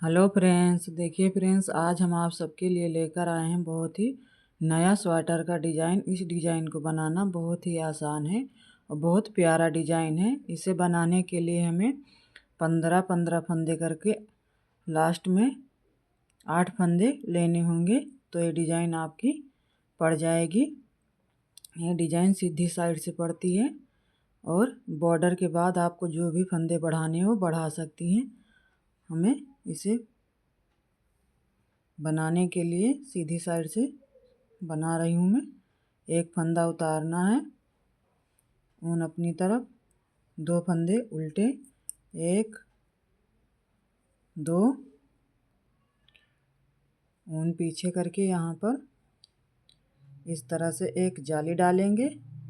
Hello friends, देखिए friends, आज हम आप सबके लिए लेकर आए हैं बहुत ही नया स्वेटर का डिज़ाइन। इस डिज़ाइन को बनाना बहुत ही आसान है और बहुत प्यारा डिज़ाइन है। इसे बनाने के लिए हमें 15-15 फंदे करके लास्ट में 8 फंदे लेने होंगे, तो ये डिज़ाइन आपकी पड़ जाएगी। ये डिज़ाइन सीधी साइड से पड़ती है और बॉर्डर के बाद आपको जो भी फंदे बढ़ाने हो बढ़ा सकती हैं। हमें इसे बनाने के लिए सीधी साइड से बना रही हूँ मैं। एक फंदा उतारना है, ऊन अपनी तरफ, 2 फंदे उल्टे, 1 2, ऊन पीछे करके यहाँ पर इस तरह से एक जाली डालेंगे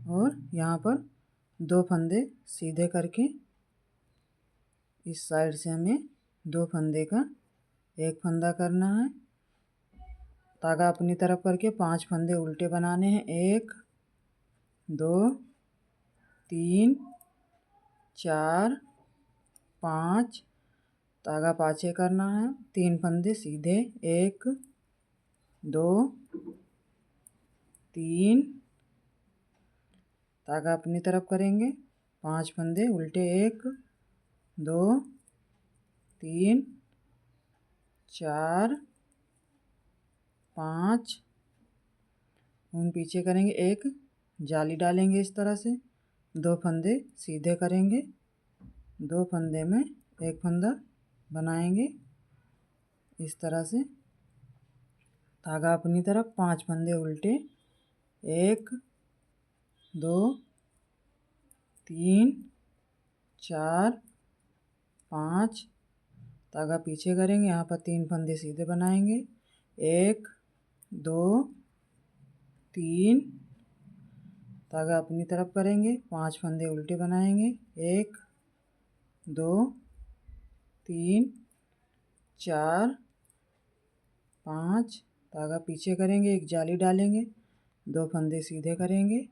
और यहाँ पर 2 फंदे सीधे करके इस साइड से हमें 2 फंदे का एक फंदा करना है। धागा अपनी तरफ करके 5 फंदे उल्टे बनाने हैं। 1 2 3 4 5, धागा पाछे करना है, 3 फंदे सीधे, 1 2 3, धागा अपनी तरफ करेंगे, 5 फंदे उल्टे, 1 2 3 4 5, ऊन पीछे करेंगे, एक जाली डालेंगे इस तरह से, 2 फंदे सीधे करेंगे, 2 फंदे में एक फंदा बनाएंगे इस तरह से, धागा अपनी तरफ, 5 फंदे उल्टे, 1 2 3 4 5, धागा पीछे करेंगे, यहाँ पर 3 फंदे सीधे बनाएंगे, 1 2 3, धागा अपनी तरफ करेंगे, 5 फंदे उल्टे बनाएंगे, 1 2 3 4 5, धागा पीछे करेंगे, एक जाली डालेंगे, 2 फंदे सीधे करेंगे,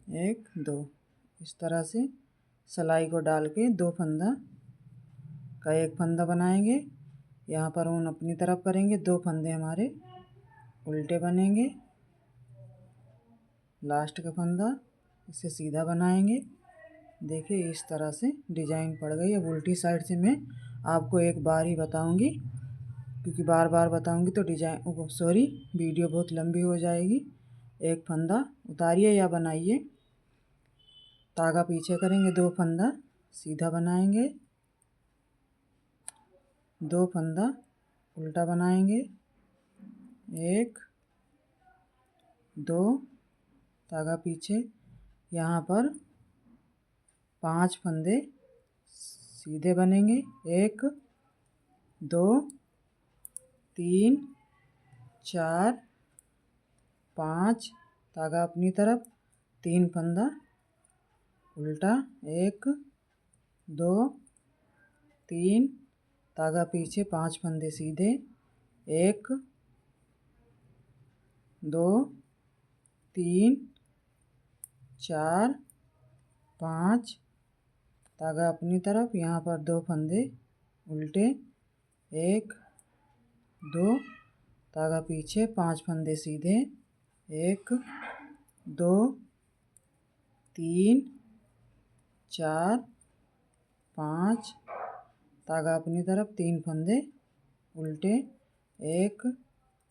1 2, इस तरह से सिलाई को डाल के 2 फंदा का एक फंदा बनाएंगे। यहाँ पर ऊन अपनी तरफ करेंगे, 2 फंदे हमारे उल्टे बनेंगे, लास्ट का फंदा इसे सीधा बनाएंगे। देखिए इस तरह से डिज़ाइन पड़ गई। अब उल्टी साइड से मैं आपको एक बार ही बताऊंगी, क्योंकि बार बार बताऊंगी तो वीडियो बहुत लंबी हो जाएगी। एक फंदा उतारिए या बनाइए, धागा पीछे करेंगे, 2 फंदा सीधा बनाएंगे, 2 फंदा उल्टा बनाएंगे, 1 2, धागा पीछे, यहाँ पर 5 फंदे सीधे बनेंगे, 1 2 3 4 5, धागा अपनी तरफ, 3 फंदा उल्टा, 1 2 3, धागा पीछे, 5 फंदे सीधे, 1 2 3 4 5, धागा अपनी तरफ, यहाँ पर 2 फंदे उल्टे, 1 2, धागा पीछे, 5 फंदे सीधे, 1 2 3 4 5, धागा अपनी तरफ, 3 फंदे उल्टे, 1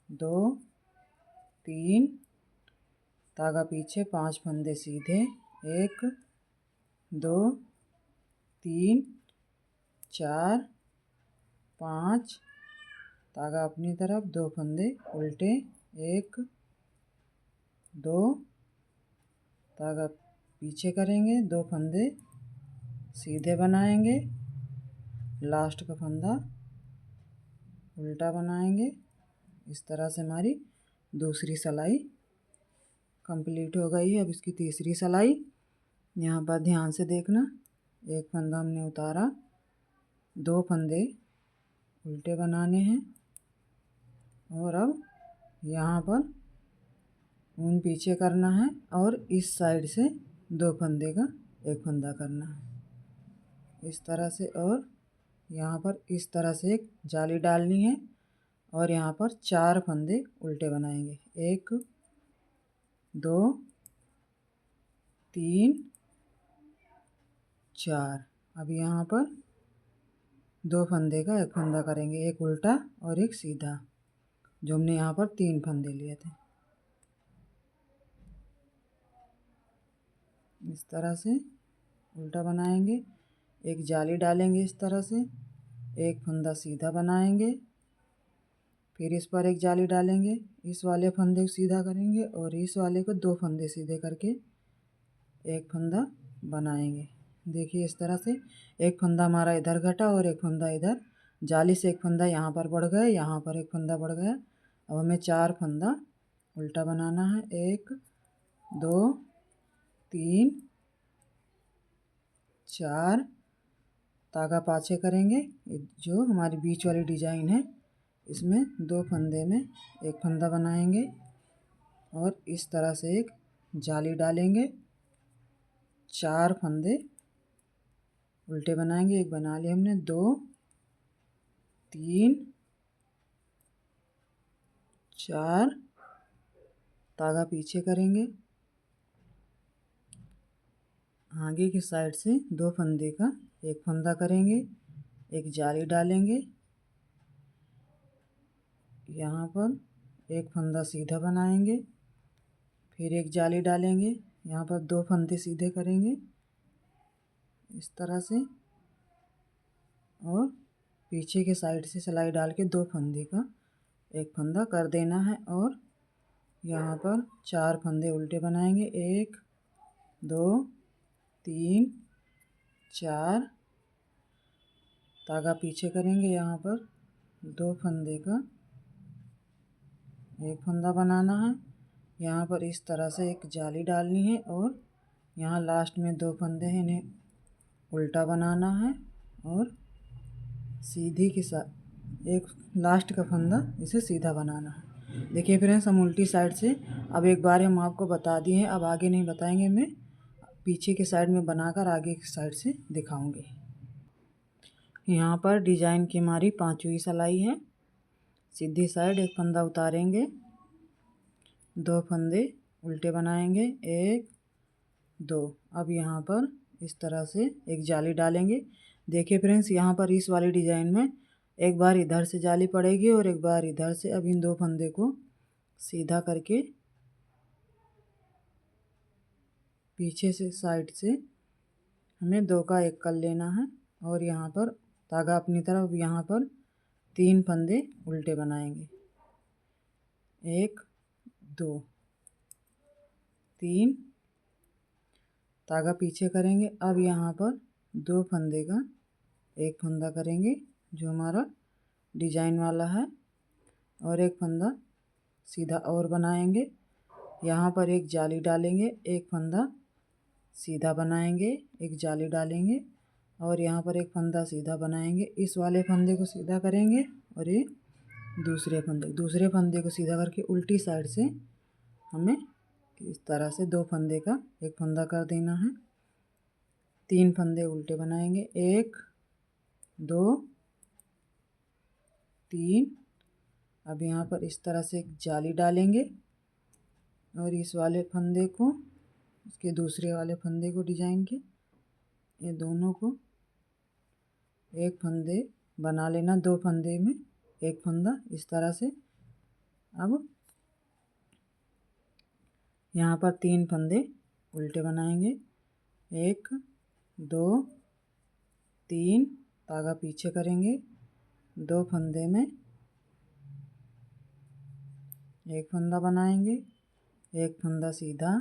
2 3, धागा पीछे, 5 फंदे सीधे, 1 2 3 4 5, धागा अपनी तरफ, 2 फंदे उल्टे, 1 2, धागा पीछे करेंगे, 2 फंदे सीधे बनाएंगे, लास्ट का फंदा उल्टा बनाएंगे। इस तरह से हमारी दूसरी सिलाई कंप्लीट हो गई है। अब इसकी तीसरी सिलाई, यहाँ पर ध्यान से देखना, एक फंदा हमने उतारा, 2 फंदे उल्टे बनाने हैं और अब यहाँ पर ऊन पीछे करना है और इस साइड से 2 फंदे का एक फंदा करना है इस तरह से। और यहाँ पर इस तरह से एक जाली डालनी है और यहाँ पर 4 फंदे उल्टे बनाएंगे। 1 2 3 4। अब यहाँ पर 2 फंदे का एक फंदा करेंगे, एक उल्टा और एक सीधा, जो हमने यहाँ पर 3 फंदे लिए थे। इस तरह से उल्टा बनाएंगे, एक जाली डालेंगे इस तरह से, एक फंदा सीधा बनाएंगे, फिर इस पर एक जाली डालेंगे, इस वाले फंदे को सीधा करेंगे और इस वाले को 2 फंदे सीधे करके एक फंदा बनाएंगे। देखिए इस तरह से एक फंदा हमारा इधर घटा और एक फंदा इधर, जाली से एक फंदा यहाँ पर बढ़ गया, यहाँ पर एक फंदा बढ़ गया। अब हमें 4 फंदा उल्टा बनाना है। 1 2 3 4। धागा पाछे करेंगे, जो हमारी बीच वाली डिजाइन है इसमें 2 फंदे में एक फंदा बनाएंगे और इस तरह से एक जाली डालेंगे, 4 फंदे उल्टे बनाएंगे। एक बना लिए हमने, 2 3 4। धागा पीछे करेंगे, आगे की साइड से 2 फंदे का एक फंदा करेंगे, एक जाली डालेंगे, यहाँ पर एक फंदा सीधा बनाएंगे, फिर एक जाली डालेंगे, यहाँ पर 2 फंदे सीधे करेंगे इस तरह से और पीछे के साइड से सिलाई डाल के 2 फंदे का एक फंदा कर देना है और यहाँ पर 4 फंदे उल्टे बनाएंगे। 1 2 3 4। धागा पीछे करेंगे, यहाँ पर 2 फंदे का एक फंदा बनाना है, यहाँ पर इस तरह से एक जाली डालनी है और यहाँ लास्ट में 2 फंदे हैं, इन्हें उल्टा बनाना है और सीधी के साथ एक लास्ट का फंदा इसे सीधा बनाना है। देखिए फ्रेंड्स, हम उल्टी साइड से अब एक बार हम आपको बता दिए हैं, अब आगे नहीं बताएंगे, मैं पीछे के साइड में बनाकर आगे की साइड से दिखाऊंगी। यहाँ पर डिजाइन की हमारी 5वीं सिलाई है। सीधी साइड एक फंदा उतारेंगे, 2 फंदे उल्टे बनाएंगे, 1 2। अब यहाँ पर इस तरह से एक जाली डालेंगे। देखिए फ्रेंड्स, यहाँ पर इस वाली डिजाइन में एक बार इधर से जाली पड़ेगी और एक बार इधर से। अब इन 2 फंदे को सीधा करके पीछे से साइड से हमें 2 का एक कर लेना है और यहाँ पर धागा अपनी तरफ, यहाँ पर 3 फंदे उल्टे बनाएंगे, 1 2 3। धागा पीछे करेंगे। अब यहाँ पर 2 फंदे का एक फंदा करेंगे जो हमारा डिजाइन वाला है और एक फंदा सीधा और बनाएंगे। यहाँ पर एक जाली डालेंगे, एक फंदा सीधा बनाएंगे, एक जाली डालेंगे और यहाँ पर एक फंदा सीधा बनाएंगे। इस वाले फंदे को सीधा करेंगे और ये दूसरे फंदे को सीधा करके उल्टी साइड से हमें इस तरह से 2 फंदे का एक फंदा कर देना है। 3 फंदे उल्टे बनाएंगे, 1 2 3। अब यहाँ पर इस तरह से एक जाली डालेंगे और इस वाले फंदे को, इसके दूसरे वाले फंदे को, डिजाइन के ये दोनों को एक फंदे बना लेना, 2 फंदे में एक फंदा इस तरह से। अब यहाँ पर 3 फंदे उल्टे बनाएंगे, 1 2 3। धागा पीछे करेंगे, 2 फंदे में एक फंदा बनाएंगे, एक फंदा सीधा,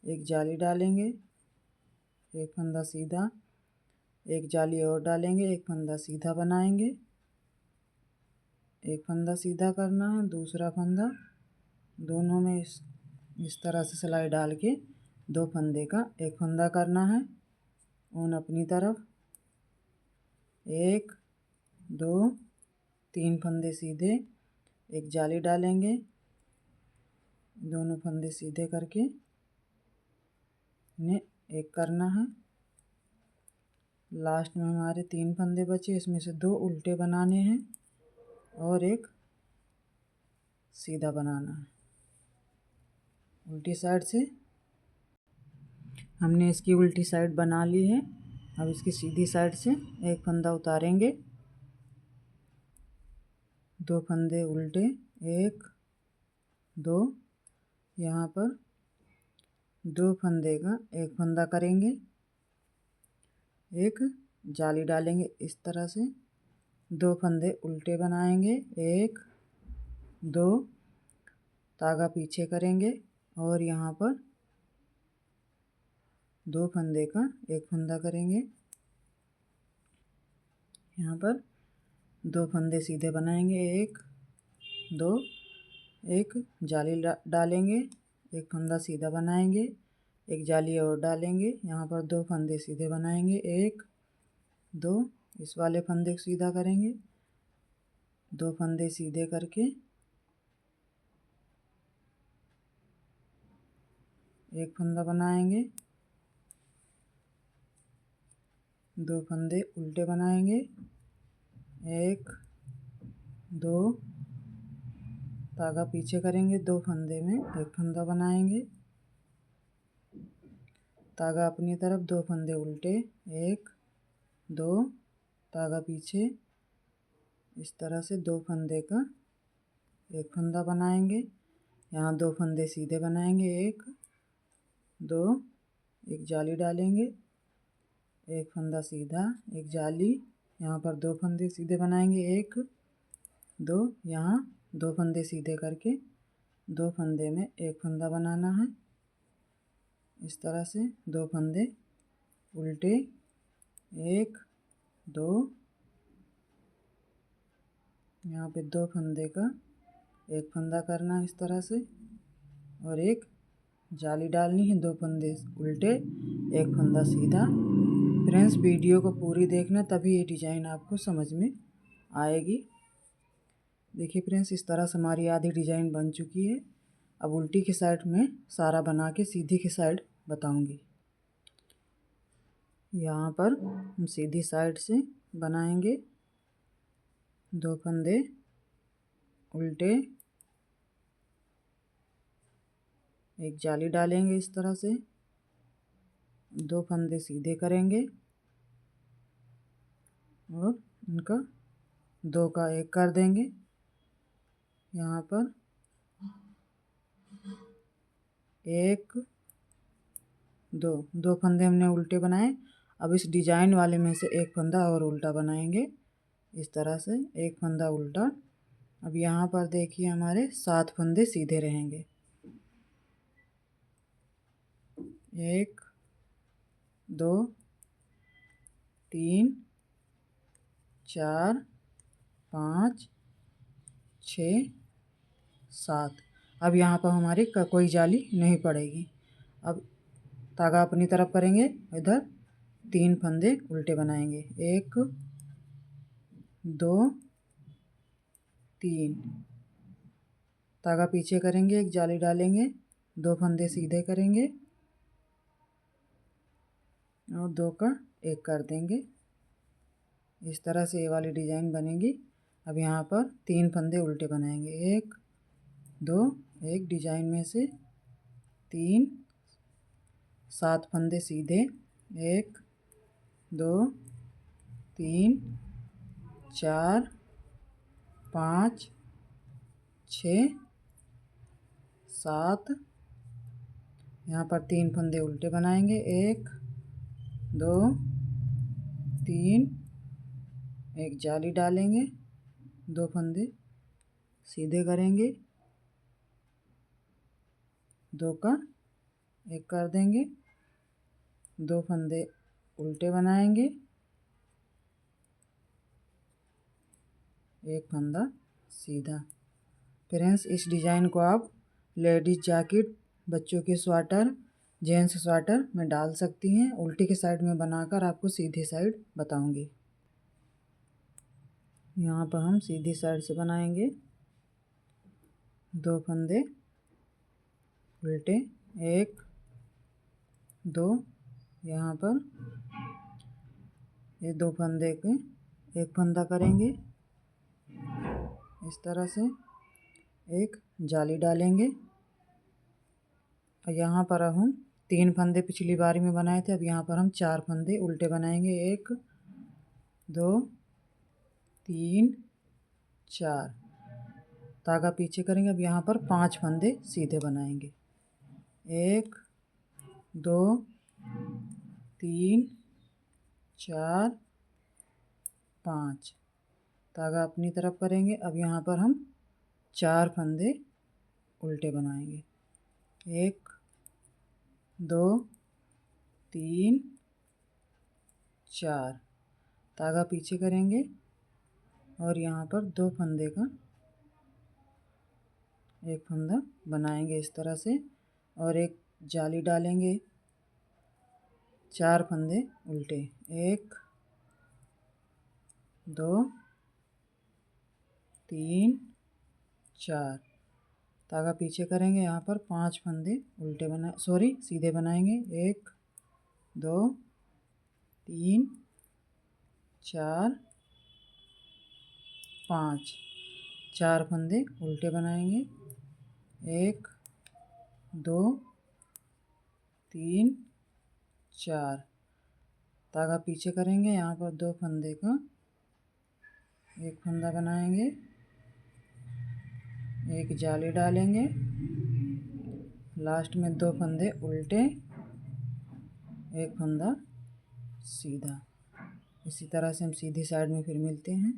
एक जाली डालेंगे, एक फंदा सीधा, एक जाली और डालेंगे, एक फंदा सीधा बनाएंगे, एक फंदा सीधा करना है, दूसरा फंदा, दोनों में इस तरह से सिलाई डाल के 2 फंदे का एक फंदा करना है। ऊन अपनी तरफ, 1 2 3 फंदे सीधे, एक जाली डालेंगे, दोनों फंदे सीधे करके इन्हें एक करना है। लास्ट में हमारे 3 फंदे बचे, इसमें से 2 उल्टे बनाने हैं और एक सीधा बनाना है। उल्टी साइड से हमने इसकी उल्टी साइड बना ली है। अब इसकी सीधी साइड से एक फंदा उतारेंगे, 2 फंदे उल्टे, 1 2, यहाँ पर 2 फंदे का एक फंदा करेंगे, एक जाली डालेंगे इस तरह से, 2 फंदे उल्टे बनाएंगे, 1 2, धागा पीछे करेंगे और यहाँ पर 2 फंदे का एक फंदा करेंगे, यहाँ पर 2 फंदे सीधे बनाएंगे, 1 2, एक जाली डालेंगे, एक फंदा सीधा बनाएंगे, एक जाली और डालेंगे, यहाँ पर 2 फंदे सीधे बनाएंगे, 1 2, इस वाले फंदे को सीधा करेंगे, 2 फंदे सीधे करके एक फंदा बनाएंगे, 2 फंदे उल्टे बनाएंगे, 1 2, धागा पीछे करेंगे, 2 फंदे में एक फंदा बनाएंगे, धागा अपनी तरफ, 2 फंदे उल्टे, 1 2, धागा पीछे, इस तरह से 2 फंदे का एक फंदा बनाएंगे, यहाँ 2 फंदे सीधे बनाएंगे, 1 2, एक जाली डालेंगे, एक फंदा सीधा, एक जाली, यहाँ पर 2 फंदे सीधे बनाएंगे, 1 2, यहाँ 2 फंदे सीधे करके 2 फंदे में एक फंदा बनाना है, इस तरह से 2 फंदे उल्टे, 1 2, यहाँ पे 2 फंदे का एक फंदा करना है इस तरह से, और एक जाली डालनी है, 2 फंदे उल्टे, एक फंदा सीधा। फ्रेंड्स, वीडियो को पूरी देखना, तभी ये डिज़ाइन आपको समझ में आएगी। देखिए फ्रेंड्स, इस तरह से हमारी आधी डिज़ाइन बन चुकी है। अब उल्टी की साइड में सारा बना के सीधी की साइड बताऊंगी। यहाँ पर हम सीधी साइड से बनाएंगे, 2 फंदे उल्टे, एक जाली डालेंगे इस तरह से, 2 फंदे सीधे करेंगे और इनका 2 का 1 कर देंगे। यहाँ पर 1 2 फंदे हमने उल्टे बनाए। अब इस डिजाइन वाले में से एक फंदा और उल्टा बनाएंगे, इस तरह से एक फंदा उल्टा। अब यहाँ पर देखिए हमारे 7 फंदे सीधे रहेंगे, 1 2 3 4 5 6 7। अब यहाँ पर हमारी कोई जाली नहीं पड़ेगी। अब धागा अपनी तरफ करेंगे, इधर 3 फंदे उल्टे बनाएंगे, 1 2 3, धागा पीछे करेंगे, एक जाली डालेंगे, 2 फंदे सीधे करेंगे और 2 का 1 कर देंगे। इस तरह से ये वाली डिज़ाइन बनेगी। अब यहाँ पर 3 फंदे उल्टे बनाएंगे, 1 2, एक डिजाइन में से 3, 7 फंदे सीधे, 1 2 3 4 5 6 7। यहाँ पर 3 फंदे उल्टे बनाएंगे, 1 2 3, एक जाली डालेंगे, 2 फंदे सीधे करेंगे, 2 का 1 कर देंगे, 2 फंदे उल्टे बनाएंगे, एक फंदा सीधा। फ्रेंड्स, इस डिज़ाइन को आप लेडीज़ जैकेट, बच्चों के स्वेटर, जेंट्स स्वेटर में डाल सकती हैं। उल्टी की साइड में बनाकर आपको सीधी साइड बताऊंगी। यहाँ पर हम सीधी साइड से बनाएंगे, 2 फंदे उल्टे, 1 2, यहाँ पर ये 2 फंदे के एक फंदा करेंगे, इस तरह से एक जाली डालेंगे। और यहाँ पर अब हम 3 फंदे पिछली बारी में बनाए थे, अब यहाँ पर हम 4 फंदे उल्टे बनाएंगे। 1 2 3 4, धागा पीछे करेंगे। अब यहाँ पर 5 फंदे सीधे बनाएंगे। 1 2 3 4 5, धागा अपनी तरफ करेंगे। अब यहाँ पर हम 4 फंदे उल्टे बनाएंगे। 1 2 3 4, धागा पीछे करेंगे और यहाँ पर 2 फंदे का एक फंदा बनाएंगे इस तरह से, और एक जाली डालेंगे। 4 फंदे उल्टे, 1 2 3 4, धागा पीछे करेंगे। यहाँ पर 5 फंदे उल्टे सीधे बनाएंगे। 1 2 3 4 5, 4 फंदे उल्टे बनाएंगे। 1 2 3 4, धागा पीछे करेंगे। यहाँ पर 2 फंदे का एक फंदा बनाएंगे, एक जाली डालेंगे। लास्ट में 2 फंदे उल्टे, एक फंदा सीधा। इसी तरह से हम सीधी साइड में फिर मिलते हैं।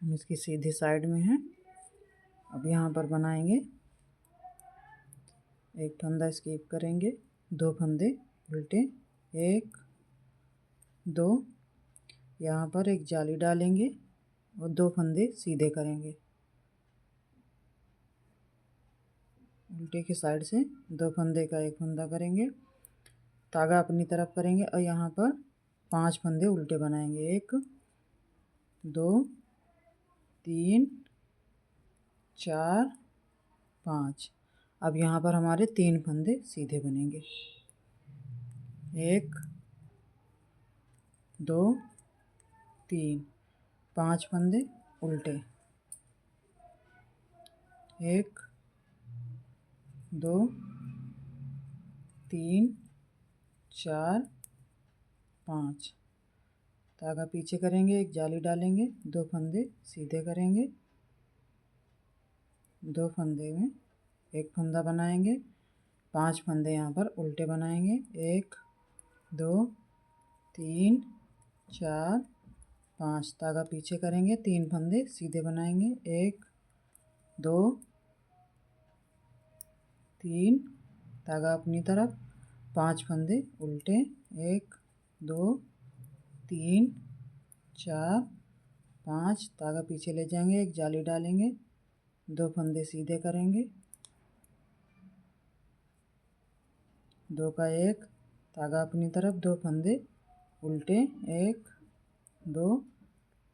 हम इसकी सीधी साइड में हैं। अब यहाँ पर बनाएंगे, एक फंदा स्किप करेंगे, 2 फंदे उल्टे, 1 2, यहाँ पर एक जाली डालेंगे और 2 फंदे सीधे करेंगे। उल्टे की साइड से 2 फंदे का एक फंदा करेंगे, धागा अपनी तरफ करेंगे और यहाँ पर 5 फंदे उल्टे बनाएंगे। 1 2 3 4 5, अब यहाँ पर हमारे 3 फंदे सीधे बनेंगे। 1 2 3, 5 फंदे उल्टे, 1 2 3 4 5, धागा पीछे करेंगे, एक जाली डालेंगे, 2 फंदे सीधे करेंगे। 2 फंदे में एक फंदा बनाएंगे, 5 फंदे यहाँ पर उल्टे बनाएंगे। 1 2 3 4 5, धागा पीछे करेंगे, 3 फंदे सीधे बनाएंगे। 1 2 3, धागा अपनी तरफ, 5 फंदे उल्टे, 1 2 3 4 5, धागा पीछे ले जाएंगे, एक जाली डालेंगे, 2 फंदे सीधे करेंगे, 2 का 1, धागा अपनी तरफ, 2 फंदे उल्टे, 1 2,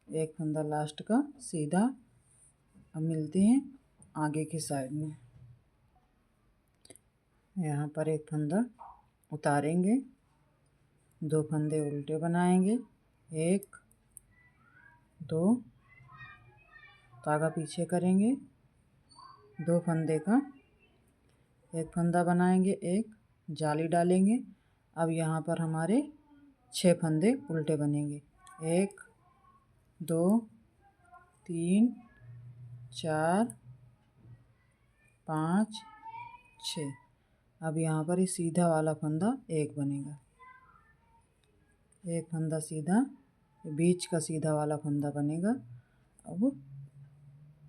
एक फंदा लास्ट का सीधा। अब मिलते हैं आगे की साइड में। यहाँ पर एक फंदा उतारेंगे, 2 फंदे उल्टे बनाएंगे, 1 2, धागा पीछे करेंगे, 2 फंदे का एक फंदा बनाएंगे, एक जाली डालेंगे। अब यहाँ पर हमारे 6 फंदे उल्टे बनेंगे। 1 2 3 4 5 6, अब यहाँ पर ये सीधा वाला फंदा एक बनेगा, एक फंदा सीधा, बीच का सीधा वाला फंदा बनेगा। अब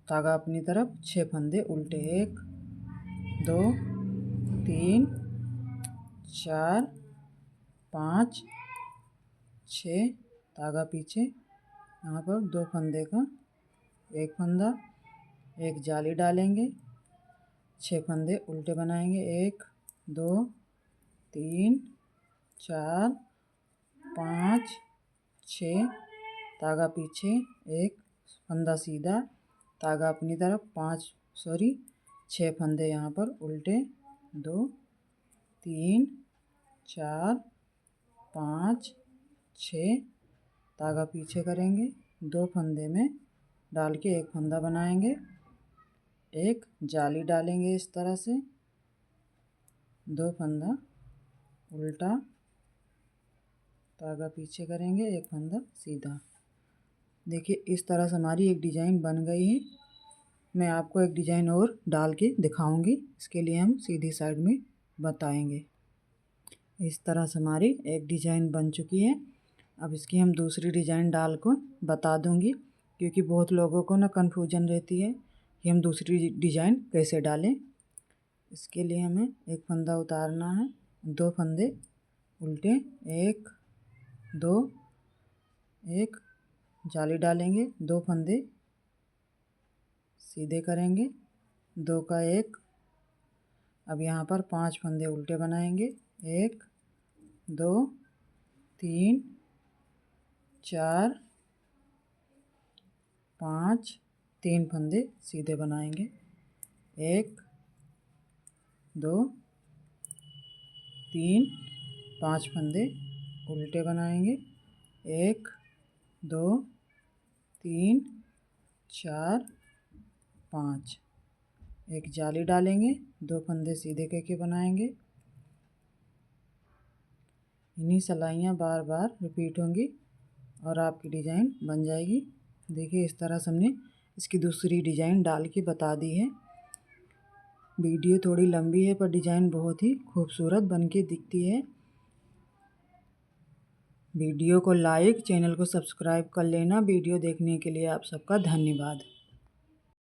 धागा अपनी तरफ, 6 फंदे उल्टे, 1 2 3 4 5 6, धागा पीछे, यहाँ पर 2 फंदे का एक फंदा, एक जाली डालेंगे, 6 फंदे उल्टे बनाएंगे। 1 2 3 4 5 6, धागा पीछे, एक फंदा सीधा, धागा अपनी तरफ, 6 फंदे यहाँ पर उल्टे, 2 3 4 5 6 धागा पीछे करेंगे, 2 फंदे में डाल के एक फंदा बनाएंगे, एक जाली डालेंगे इस तरह से, 2 फंदा उल्टा, धागा पीछे करेंगे, एक फंदा सीधा। देखिए इस तरह से हमारी एक डिज़ाइन बन गई है। मैं आपको एक डिज़ाइन और डाल के दिखाऊंगी, इसके लिए हम सीधी साइड में बताएंगे। इस तरह से हमारी एक डिज़ाइन बन चुकी है। अब इसकी हम दूसरी डिज़ाइन डाल को बता दूंगी, क्योंकि बहुत लोगों को ना कन्फ्यूजन रहती है कि हम दूसरी डिज़ाइन कैसे डालें। इसके लिए हमें एक फंदा उतारना है, 2 फंदे उल्टे, 1 2, एक जाली डालेंगे, 2 फंदे सीधे करेंगे, 2 का 1। अब यहाँ पर 5 फंदे उल्टे बनाएंगे, 1 2 3 4 5, 3 फंदे सीधे बनाएंगे, 1 2 3 5 फंदे उल्टे बनाएंगे, 1 2 3 4 5, एक जाली डालेंगे, 2 फंदे सीधे करके बनाएंगे। इन्हीं सिलाइयाँ बार बार रिपीट होंगी और आपकी डिज़ाइन बन जाएगी। देखिए इस तरह से हमने इसकी दूसरी डिज़ाइन डाल के बता दी है। वीडियो थोड़ी लंबी है पर डिज़ाइन बहुत ही खूबसूरत बन के दिखती है। वीडियो को लाइक, चैनल को सब्सक्राइब कर लेना। वीडियो देखने के लिए आप सबका धन्यवाद।